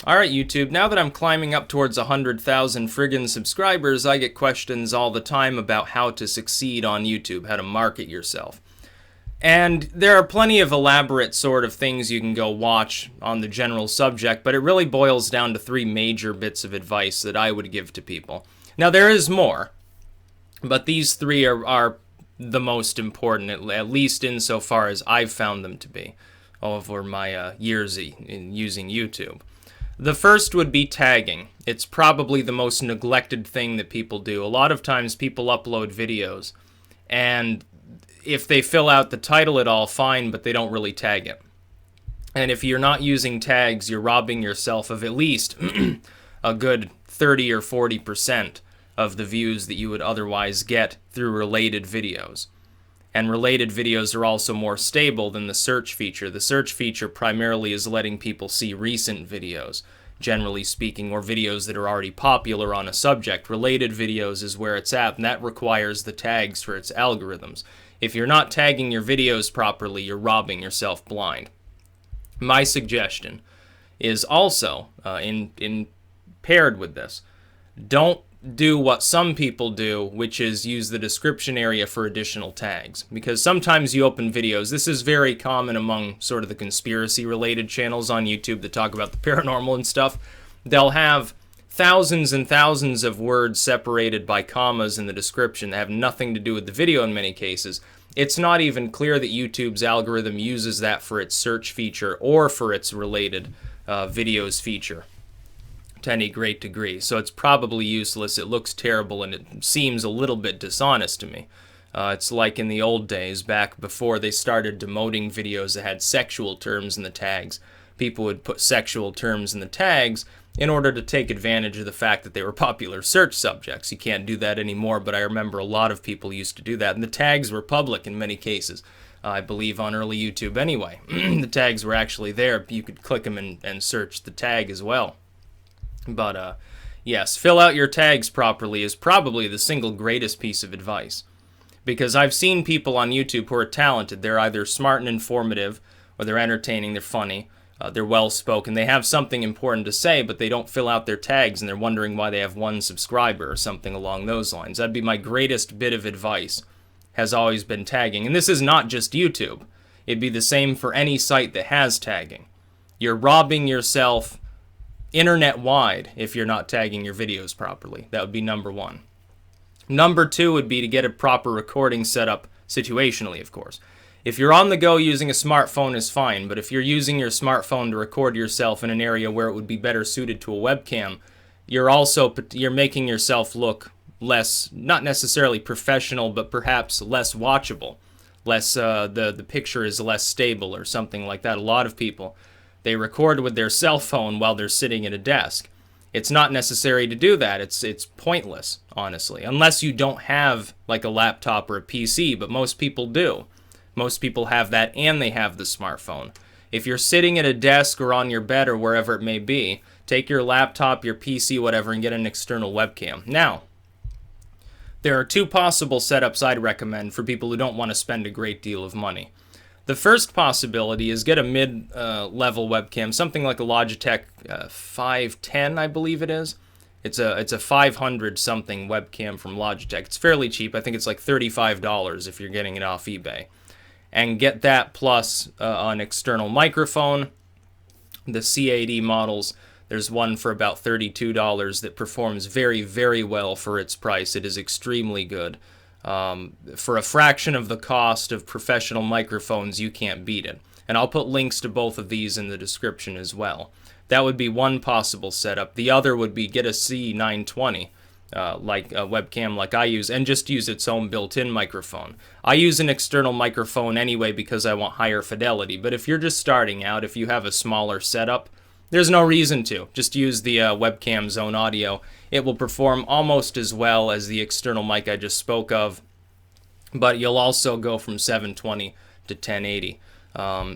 Alright YouTube, now that I'm climbing up towards 100,000 friggin' subscribers, I get questions all the time about how to succeed on YouTube, how to market yourself. And there are plenty of elaborate sort of things you can go watch on the general subject, but it really boils down to three major bits of advice that I would give to people. Now there is more, but these three are the most important, at least insofar as I've found them to be over my years in using YouTube. The first would be tagging. It's probably the most neglected thing that people do. A lot of times people upload videos, and if they fill out the title at all, fine, but they don't really tag it. And if you're not using tags, you're robbing yourself of at least a good 30 or 40% of the views that you would otherwise get through related videos. And related videos are also more stable than the search feature. The search feature primarily is letting people see recent videos, generally speaking, or videos that are already popular on a subject. Related videos is where it's at, and that requires the tags for its algorithms. If you're not tagging your videos properly, you're robbing yourself blind. My suggestion is also, in paired with this, don't do what some people do, which is use the description area for additional tags. Because sometimes you open videos, this is very common among sort of the conspiracy related channels on YouTube that talk about the paranormal and stuff. They'll have thousands and thousands of words separated by commas in the description that have nothing to do with the video in many cases. It's not even clear that YouTube's algorithm uses that for its search feature or for its related videos feature to any great degree. So it's probably useless, it looks terrible, and it seems a little bit dishonest to me. It's like in the old days, back before they started demoting videos that had sexual terms in the tags. People would put sexual terms in the tags in order to take advantage of the fact that they were popular search subjects. You can't do that anymore, but I remember a lot of people used to do that, and the tags were public in many cases. I believe on early YouTube anyway. The tags were actually there. You could click them and search the tag as well. But yes, fill out your tags properly is probably the single greatest piece of advice. Because I've seen people on YouTube who are talented. They're either smart and informative, or they're entertaining, they're funny, they're well-spoken, they have something important to say, but they don't fill out their tags, and they're wondering why they have one subscriber or something along those lines. That'd be my greatest bit of advice, has always been tagging. And this is not just YouTube. It'd be the same for any site that has tagging. You're robbing yourself internet-wide if you're not tagging your videos properly. That would be number one. Number two would be to get a proper recording set up situationally, of course. If you're on the go, using a smartphone is fine, but if you're using your smartphone to record yourself in an area where it would be better suited to a webcam, you're making yourself look less, not necessarily professional, but perhaps less watchable. The picture is less stable or something like that. A lot of people, they record with their cell phone while they're sitting at a desk. It's not necessary to do that. It's pointless, honestly, unless you don't have like a laptop or a PC, but most people do. Most people have that, and they have the smartphone. If you're sitting at a desk or on your bed or wherever it may be, take your laptop, your PC, whatever, and get an external webcam. Now, there are two possible setups I'd recommend for people who don't want to spend a great deal of money. The first possibility is get a mid-level webcam, something like a Logitech 510, I believe it is. It's a 500 something webcam from Logitech. It's fairly cheap. I think it's like $35 if you're getting it off eBay. And get that plus an external microphone. The CAD models, there's one for about $32 that performs very, very well for its price. It is extremely good. For a fraction of the cost of professional microphones, you can't beat it. And I'll put links to both of these in the description as well. That would be one possible setup. The other would be get a C920, like a webcam like I use, and just use its own built-in microphone. I use an external microphone anyway because I want higher fidelity, but if you're just starting out, if you have a smaller setup, there's no reason to. Just use the webcam's own audio. It will perform almost as well as the external mic I just spoke of, but you'll also go from 720 to 1080.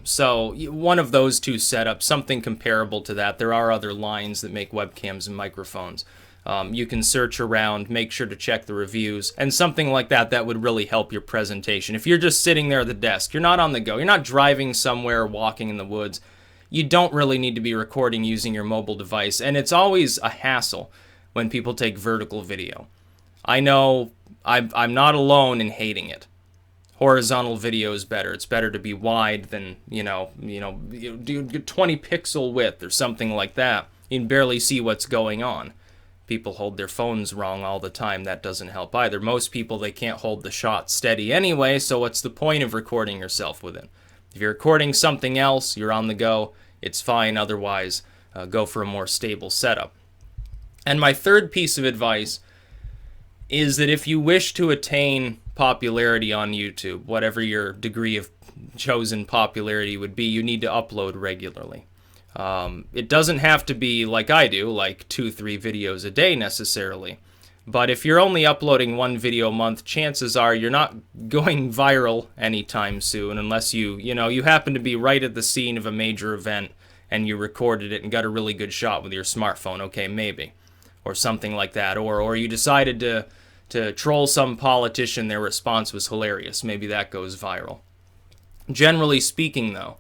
So one of those two setups, something comparable to that. There are other lines that make webcams and microphones. You can search around, make sure to check the reviews, and something like that, that would really help your presentation. If you're just sitting there at the desk, you're not on the go, you're not driving somewhere, walking in the woods, you don't really need to be recording using your mobile device, and it's always a hassle when people take vertical video. I know I'm not alone in hating it. Horizontal video is better. It's better to be wide than, do 20 pixel width or something like that. You can barely see what's going on. People hold their phones wrong all the time. That doesn't help either. Most people, they can't hold the shot steady anyway, so what's the point of recording yourself with it? If you're recording something else, you're on the go, it's fine. Otherwise, go for a more stable setup. And my third piece of advice is that if you wish to attain popularity on YouTube, whatever your degree of chosen popularity would be, you need to upload regularly. It doesn't have to be like I do, like 2-3 videos a day necessarily. But if you're only uploading one video a month, chances are you're not going viral anytime soon, unless you happen to be right at the scene of a major event and you recorded it and got a really good shot with your smartphone. Okay, maybe. Or something like that. Or you decided to troll some politician, their response was hilarious. Maybe that goes viral. Generally speaking, though,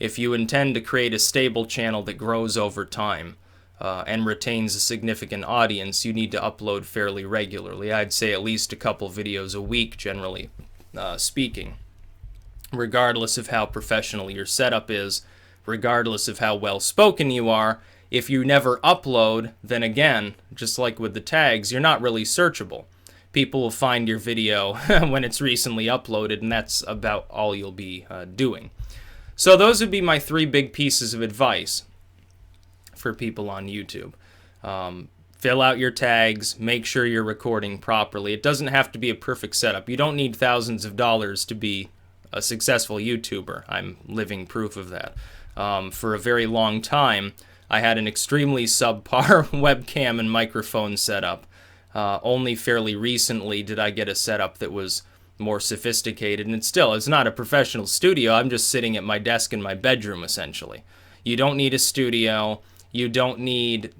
if you intend to create a stable channel that grows over time and retains a significant audience, you need to upload fairly regularly. I'd say at least a couple videos a week, generally speaking. Regardless of how professional your setup is, regardless of how well spoken you are, if you never upload, then again, just like with the tags, you're not really searchable. People will find your video when it's recently uploaded, and that's about all you'll be doing. So those would be my 3 big pieces of advice for people on YouTube. Fill out your tags, make sure you're recording properly. It doesn't have to be a perfect setup. You don't need thousands of dollars to be a successful YouTuber. I'm living proof of that. For a very long time, I had an extremely subpar webcam and microphone setup. Only fairly recently did I get a setup that was more sophisticated, and it's not a professional studio. I'm just sitting at my desk in my bedroom, essentially. You don't need a studio. You don't need,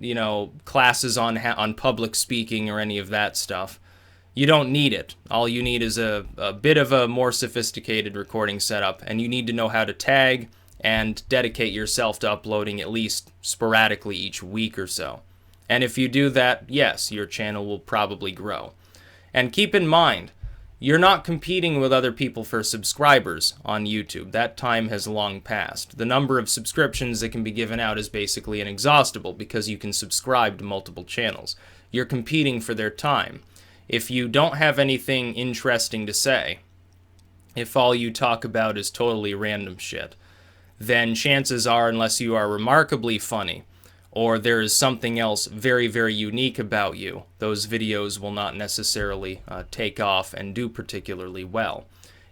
classes on public speaking or any of that stuff. You don't need it. All you need is a bit of a more sophisticated recording setup, and you need to know how to tag and dedicate yourself to uploading at least sporadically each week or so. And if you do that, yes, your channel will probably grow. And keep in mind, you're not competing with other people for subscribers on YouTube. That time has long passed. The number of subscriptions that can be given out is basically inexhaustible because you can subscribe to multiple channels. You're competing for their time. If you don't have anything interesting to say, if all you talk about is totally random shit, then chances are, unless you are remarkably funny, or there is something else very, very unique about you, those videos will not necessarily take off and do particularly well.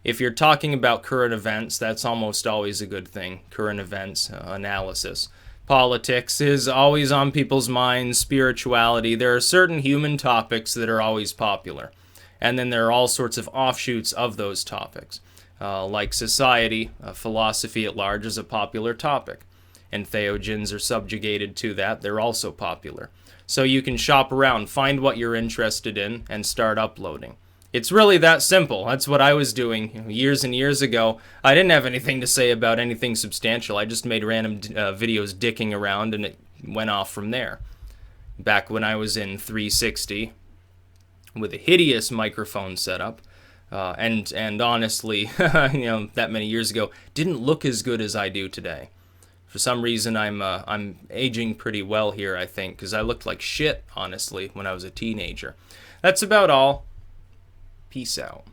If you're talking about current events, that's almost always a good thing. Current events, analysis. Politics is always on people's minds, spirituality. There are certain human topics that are always popular. And then there are all sorts of offshoots of those topics. Like society, philosophy at large is a popular topic. And theogens are subjugated to that. They're also popular. So you can shop around, find what you're interested in, and start uploading. It's really that simple. That's what I was doing years and years ago. I didn't have anything to say about anything substantial. I just made random videos dicking around, and it went off from there. Back when I was in 360 with a hideous microphone setup, and honestly, that many years ago, didn't look as good as I do today. For some reason, I'm aging pretty well here, I think, because I looked like shit, honestly, when I was a teenager. That's about all. Peace out.